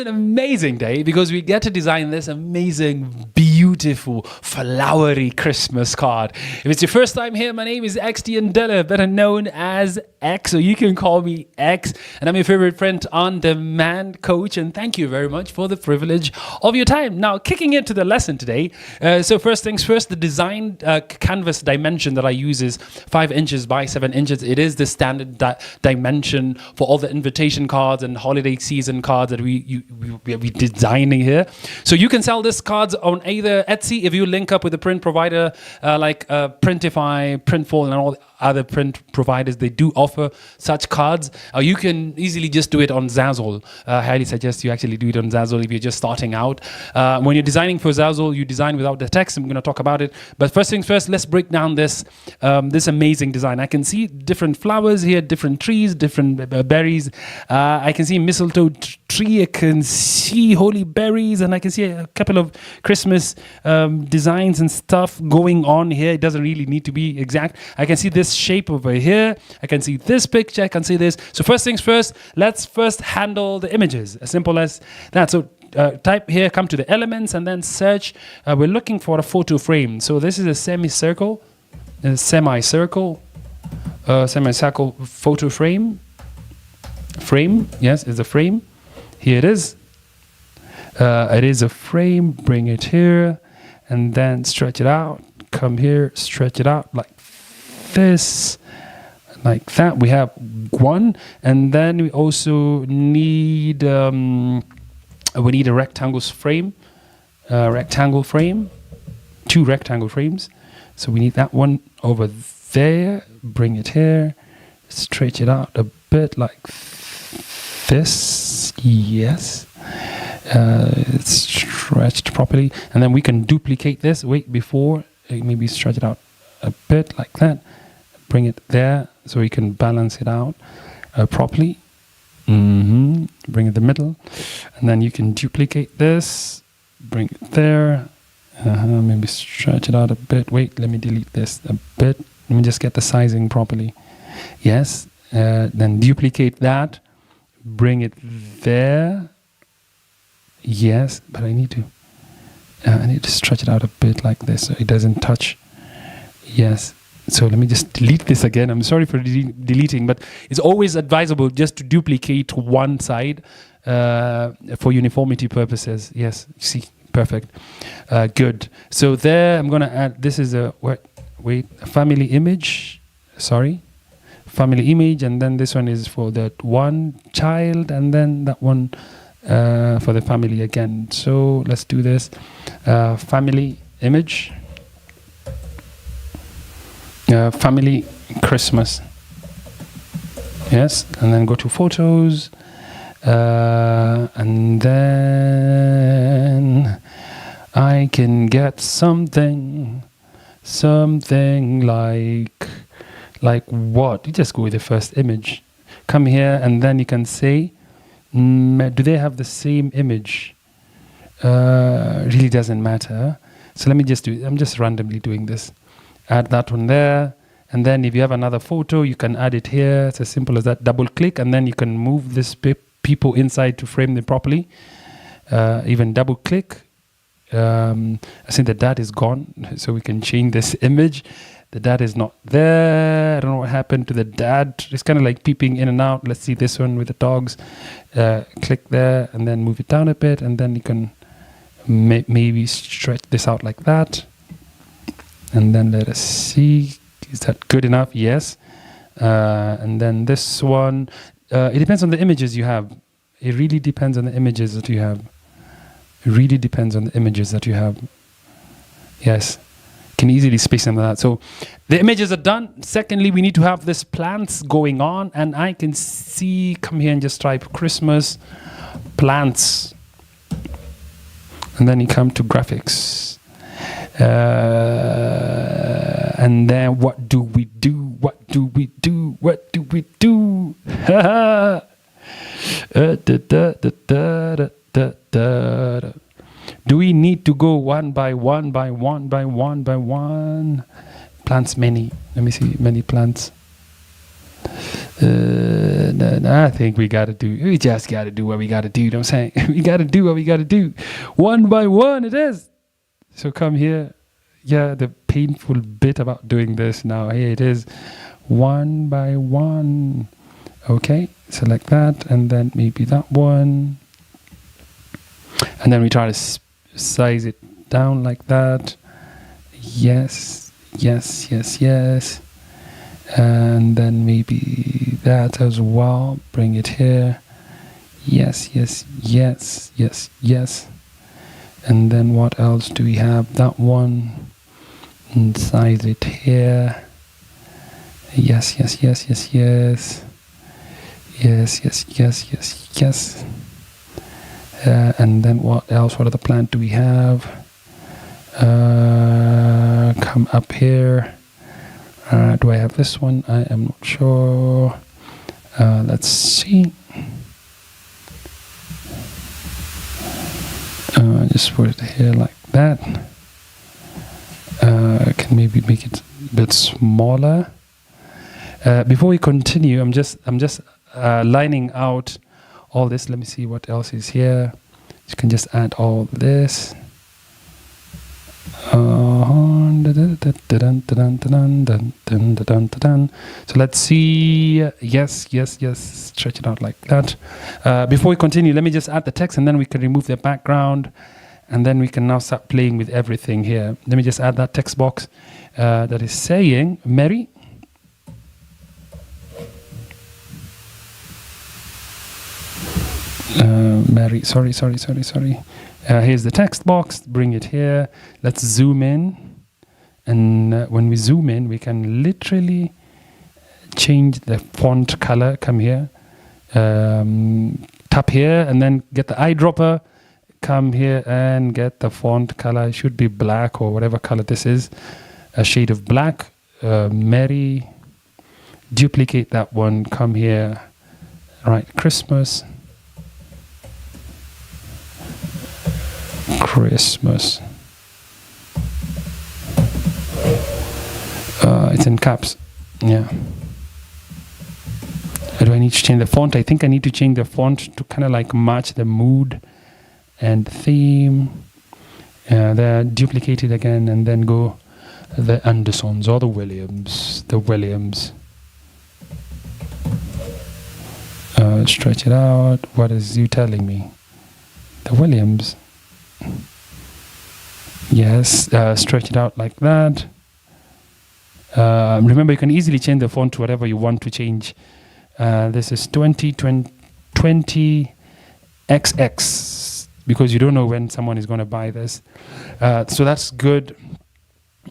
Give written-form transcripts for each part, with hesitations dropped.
An amazing day because we get to design this amazing, beautiful, flowery Christmas card. If it's your first time here, my name is XD Ndela, better known as X, so you can call me X, and I'm your favorite print on demand coach, and thank you very much for the privilege of your time. Now, kicking into the lesson today, so first things first, the design canvas dimension that I use is 5 inches by 7 inches. It is the standard dimension for all the invitation cards and holiday season cards that we're designing here. So you can sell this cards on either Etsy if you link up with a print provider like Printify, Printful, and all other print providers. They do offer such cards. You can easily just do it on Zazzle. I highly suggest you actually do it on Zazzle if you're just starting out. When you're designing for Zazzle, you design without the text. I'm going to talk about it. But first things first, let's break down this this amazing design. I can see different flowers here, different trees, different berries. I can see mistletoe tree. I can see holy berries, and I can see a couple of Christmas designs and stuff going on here. It doesn't really need to be exact. I can see this shape over here. I can see this picture. I can see this. So first things first, let's first handle the images. As simple as that. So type here, come to the elements, and then search. We're looking for a photo frame. So this is a semicircle photo frame. Yes, it's a frame. Here it is. It is a frame. Bring it here, and then stretch it out. Come here, stretch it out like this, like that. We have one, and then we also need a rectangle frame, two rectangle frames. So we need that one over there. Bring it here, stretch it out a bit like this. Yes, it's stretched properly, and then we can duplicate this. Wait, before maybe stretch it out a bit like that. Bring it there so we can balance it out properly. Bring it in the middle, and then you can duplicate this. Bring it there. Maybe stretch it out a bit. Wait, let me delete this a bit. Let me just get the sizing properly. Yes, then duplicate that. Bring it there. Yes, but I need to stretch it out a bit like this so it doesn't touch. Yes. So let me just delete this again. I'm sorry for deleting, but it's always advisable just to duplicate one side for uniformity purposes. Yes, see, perfect. Good. So there, I'm going to add, this is a family image. Sorry. Family image, and then this one is for that one child, and then that one for the family again. So let's do this. Family image. Family Christmas. Yes, and then go to photos, and then I can get something like what? You just go with the first image. Come here, and then you can say, do they have the same image? Really doesn't matter. So let me just do it. I'm just randomly doing this. Add that one there, and then if you have another photo, you can add it here. It's as simple as that. Double click, and then you can move this people inside to frame them properly. Even double click. I think the dad is gone, so we can change this image. The dad is not there. I don't know what happened to the dad. It's kind of like peeping in and out. Let's see this one with the dogs. Click there, and then move it down a bit, and then you can maybe stretch this out like that. And then let us see, is that good enough? Yes. And then this one, it depends on the images you have. It really depends on the images that you have. Yes. Can easily space them like that. So the images are done. Secondly, we need to have this plants going on, and I can see, come here and just type Christmas plants. And then you come to graphics. And then what do we do? Do we need to go one by one? Plants many. Let me see, many plants. I think we just gotta do what we gotta do. You know what I'm saying? We gotta do what we gotta do. One by one it is. So come here. Yeah, the painful bit about doing this now. Here it is. One by one. Okay, select that, and then maybe that one. And then we try to size it down like that. Yes, yes, yes, yes. And then maybe that as well. Bring it here. Yes, yes, yes, yes, yes. And then what else do we have? That one. And size it here. Yes, yes, yes, yes, yes. Yes, yes, yes, yes, yes. And then what else? What other plant do we have? Come up here. Do I have this one? I am not sure. Let's see. Just put it here like that. Can maybe make it a bit smaller. Before we continue, I'm just lining out all this. Let me see what else is here. You can just add all this. So let's see. Yes, yes, yes. Stretch it out like that. Before we continue, let me just add the text, and then we can remove the background, and then we can now start playing with everything here. Let me just add that text box that is saying Mary. Mary, sorry. Here's the text box. Bring it here. Let's zoom in. And when we zoom in, we can literally change the font color. Come here. Tap here and then get the eyedropper. Come here and get the font color. It should be black or whatever color this is. A shade of black. Mary. Duplicate that one. Come here. Right, Christmas. It's in caps. Yeah. Do I need to change the font? I think I need to change the font to kind of like match the mood and theme. There, duplicate it again, and then go the Andersons or the Williams. Stretch it out. What is you telling me? The Williams. Yes, stretch it out like that. Remember, you can easily change the font to whatever you want to change. This is 20XX because you don't know when someone is going to buy this. So that's good.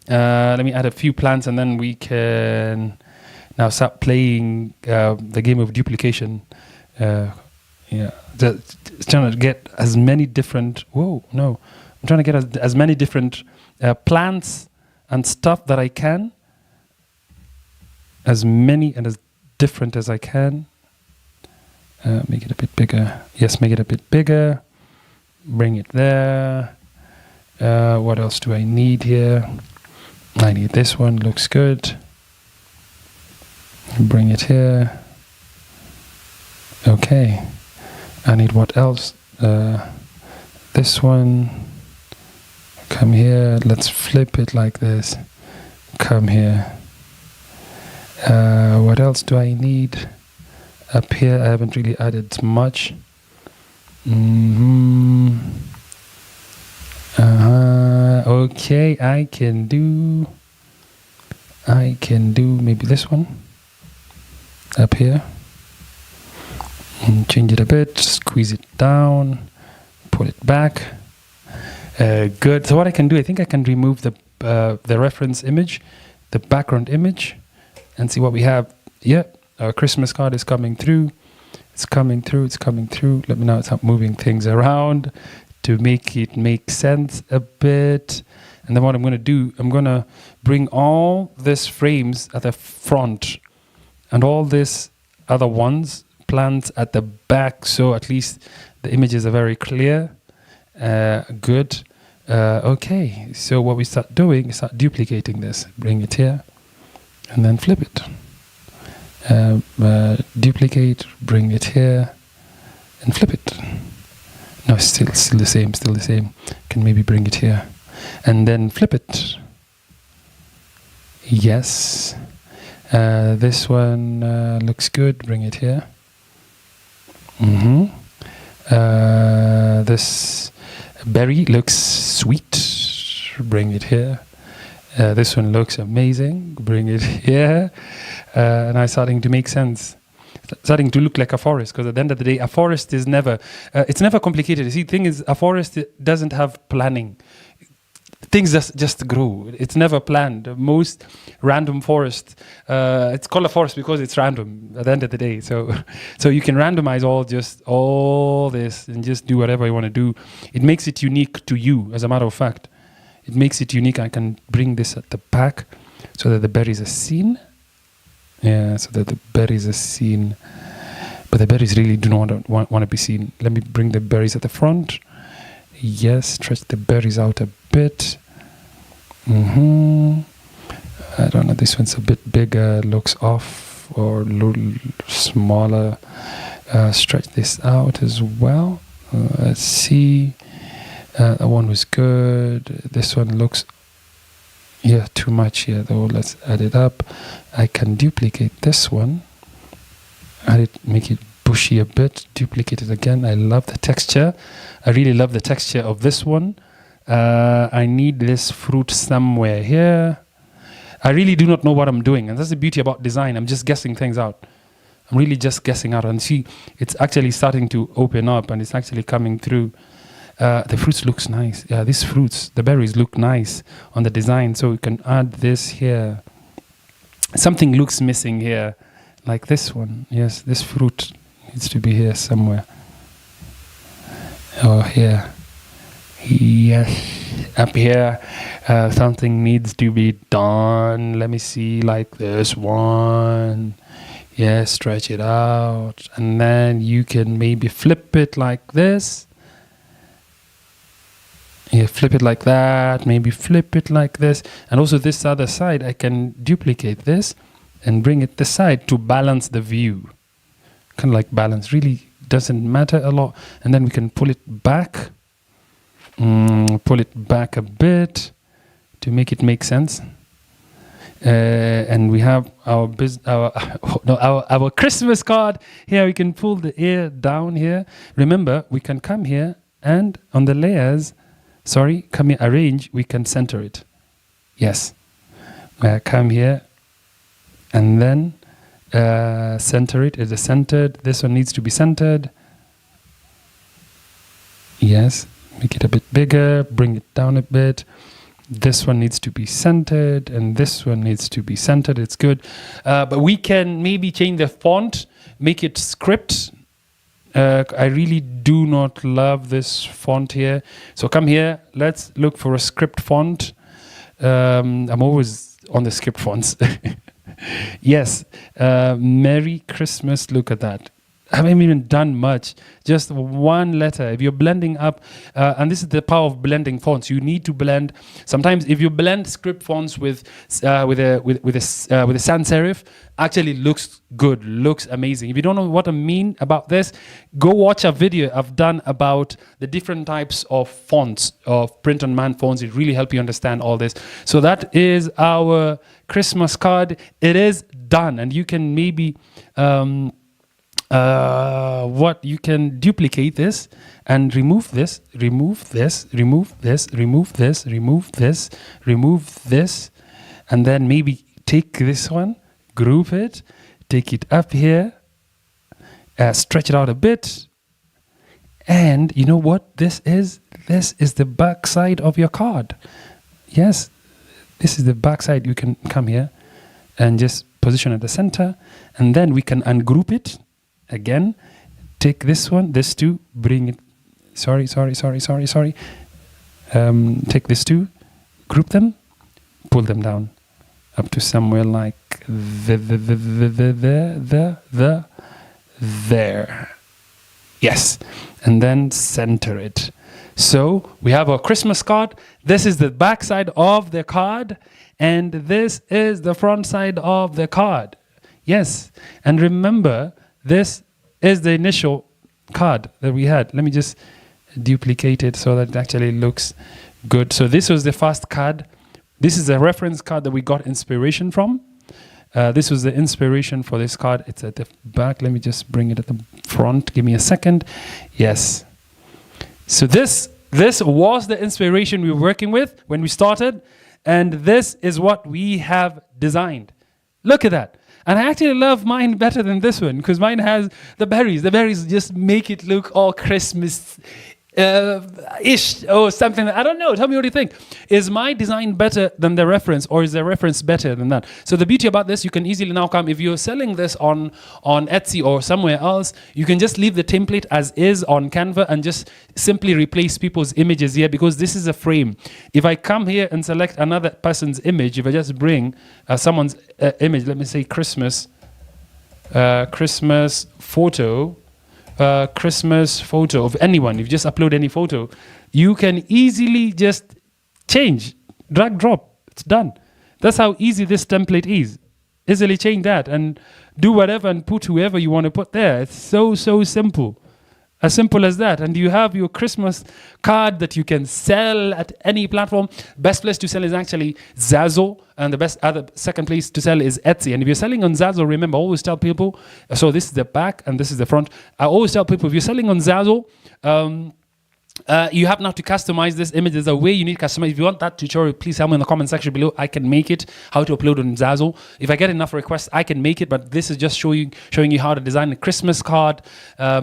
Let me add a few plants, and then we can now start playing the game of duplication. Trying to get as many different. I'm trying to get as many different plants and stuff that I can. As many and as different as I can. Make it a bit bigger. Yes, make it a bit bigger. Bring it there. What else do I need here? I need this one. Looks good. Bring it here. Okay. I need what else? This one. Come here. Let's flip it like this. Come here. What else do I need? Up here, I haven't really added much. Okay, I can do maybe this one. Up here. And change it a bit, squeeze it down, pull it back. Good. So what I can do, I think I can remove the reference image, the background image, and see what we have. Yep, our Christmas card is coming through. It's coming through. Let me know it's not moving things around to make it make sense a bit. And then what I'm going to do, I'm going to bring all these frames at the front and all these other ones, plants at the back, so at least the images are very clear. Good. Okay, so what we start doing is start duplicating this. Bring it here and then flip it. Duplicate, bring it here, and flip it. No, still the same, still the same. Can maybe bring it here, and then flip it. Yes. This one looks good. Bring it here. This berry looks sweet. Bring it here. This one looks amazing. Bring it here. And I'm starting to make sense. Starting to look like a forest, because at the end of the day, a forest is never, it's never complicated. You see, the thing is, a forest doesn't have planning. Things just grow. It's never planned. Most random forest, it's called a forest because it's random at the end of the day. So you can randomize all this and just do whatever you want to do. It makes it unique to you, as a matter of fact. It makes it unique. I can bring this at the back so that the berries are seen. Yeah, so that the berries are seen. But the berries really do not want to be seen. Let me bring the berries at the front. Yes, stretch the berries out a bit. I don't know, this one's a bit bigger, looks off, or a little smaller. Stretch this out as well. Let's see. That one was good. This one looks, too much here though. Let's add it up. I can duplicate this one. Add it, make it bushy a bit. Duplicate it again. I love the texture. I really love the texture of this one. I need this fruit somewhere here. I really do not know what I'm doing, and that's the beauty about design. I'm just guessing things out. I'm really just guessing out, and see, it's actually starting to open up, and it's actually coming through. The fruits looks nice. Yeah, these fruits, the berries look nice on the design, so we can add this here. Something looks missing here, like this one. Yes, this fruit needs to be here somewhere. Oh, here. Yes, up here. Something needs to be done. Let me see, like this one. Yes, stretch it out. And then you can maybe flip it like this. Yeah, flip it like that. Maybe flip it like this. And also this other side, I can duplicate this and bring it this side to balance the view. Kind of like balance. Really doesn't matter a lot. And then we can pull it back. Pull it back a bit to make it make sense. And we have our Christmas card here. We can pull the ear down here. Remember, we can come here and on the layers, come here, arrange, we can center it. Yes. Come here and then center it. It is centered. This one needs to be centered. Yes. Make it a bit bigger, bring it down a bit. This one needs to be centered, and this one needs to be centered. It's good. But we can maybe change the font, make it script. I really do not love this font here. So come here, let's look for a script font. I'm always on the script fonts. Yes, Merry Christmas, look at that. I haven't even done much, just one letter. If you're blending up, and this is the power of blending fonts. You need to blend. Sometimes, if you blend script fonts with a sans serif, actually looks good, looks amazing. If you don't know what I mean about this, go watch a video I've done about the different types of fonts, of print-on-demand fonts. It really helps you understand all this. So that is our Christmas card. It is done, and you can maybe. You can duplicate this and remove this, remove this, remove this, remove this, remove this, remove this, and then maybe take this one, group it, take it up here, stretch it out a bit, and you know what this is? This is the back side of your card. Yes, this is the back side. You can come here and just position at the center, and then we can ungroup it. Again, take this one, this two, bring it, take this two, group them, pull them down up to somewhere like there. Yes, and then center it. So we have our Christmas card. This is the back side of the card, and this is the front side of the card. Yes. And remember, this is the initial card that we had. Let me just duplicate it so that it actually looks good. So this was the first card. This is a reference card that we got inspiration from. This was the inspiration for this card. It's at the back. Let me just bring it at the front. Give me a second. Yes. So this was the inspiration we were working with when we started. And this is what we have designed. Look at that. And I actually love mine better than this one because mine has the berries. The berries just make it look all Christmas ish or something. I don't know. Tell me what you think. Is my design better than the reference, or is the reference better than that? So the beauty about this, you can easily now come, if you're selling this on Etsy or somewhere else, you can just leave the template as is on Canva and just simply replace people's images here, because this is a frame. If I come here and select another person's image, if I just bring someone's image, let me say Christmas photo, Christmas photo of anyone, if you just upload any photo, you can easily just change, drag, drop, it's done. That's how easy this template is. Easily change that and do whatever and put whoever you want to put there. It's so simple. As simple as that. And you have your Christmas card that you can sell at any platform. Best place to sell is actually Zazzle, and the second place to sell is Etsy. And if you're selling on Zazzle, remember, I always tell people, so this is the back and this is the front. I always tell people, if you're selling on Zazzle, you have now to customize this image. There's a way you need to customize. If you want that tutorial, please tell me in the comment section below. I can make it, how to upload on Zazzle. If I get enough requests, I can make it, but this is just showing you how to design a Christmas card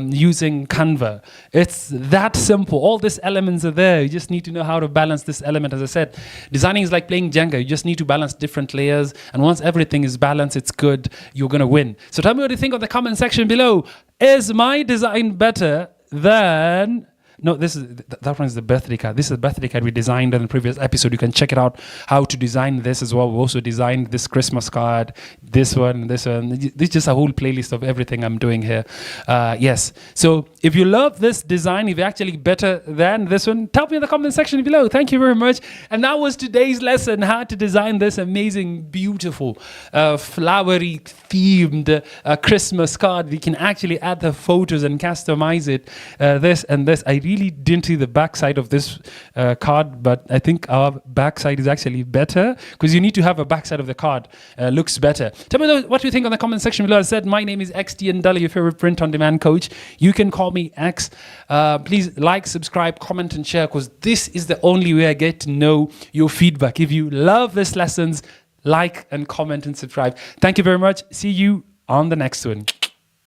using Canva. It's that simple. All these elements are there. You just need to know how to balance this element. As I said, designing is like playing Jenga. You just need to balance different layers, and once everything is balanced, it's good, you're going to win. So tell me what you think in the comment section below. Is my design better than... No, that one is the birthday card. This is the birthday card we designed in the previous episode. You can check it out, how to design this as well. We also designed this Christmas card, this one. This is just a whole playlist of everything I'm doing here. Yes. So if you love this design, if you're actually better than this one, tell me in the comment section below. Thank you very much. And that was today's lesson, how to design this amazing, beautiful, flowery themed Christmas card. We can actually add the photos and customize it. This and this. I really didn't see the back side of this card, but I think our back side is actually better, because you need to have a back side of the card. Looks better. Tell me what you think on the comment section below. As I said, my name is XD Ndala, your favorite print-on-demand coach. You can call me X. Please like, subscribe, comment, and share, because this is the only way I get to know your feedback. If you love these lessons, like and comment and subscribe. Thank you very much. See you on the next one.